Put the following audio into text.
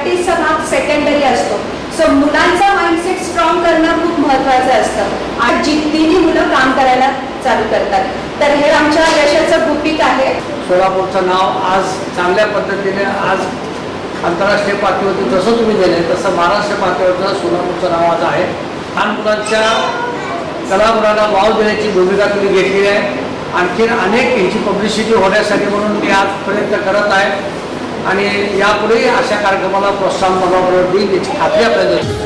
प्रॅक्टिसचा भाग सेकंडरी असतो. सो मुलांचा माइंडसेट स्ट्रॉंग करणं खूप महत्त्वाचं असतं आणि जिद्दीने मुलं काम करायला चालू करतात. तर हे आमच्या यशाचं गुपित आहे. सोलापूरचं नाव आज चांगल्या पद्धतीने आज आंतरराष्ट्रीय पातळीवरती जसं तुम्ही दिले तसं महाराष्ट्र पातळीवरचं सोलापूरचं नाव आज आहे. लहान मुलांच्या कलागुणांना वाव देण्याची भूमिका तुम्ही घेतली आहे. आणखीन अनेक यांची पब्लिसिटी होण्यासाठी म्हणून मी आज प्रयत्न करत आहे आणि यापुढेही अशा कार्यक्रमाला प्रोत्साहन मला देईल याची खात्री आपल्याला.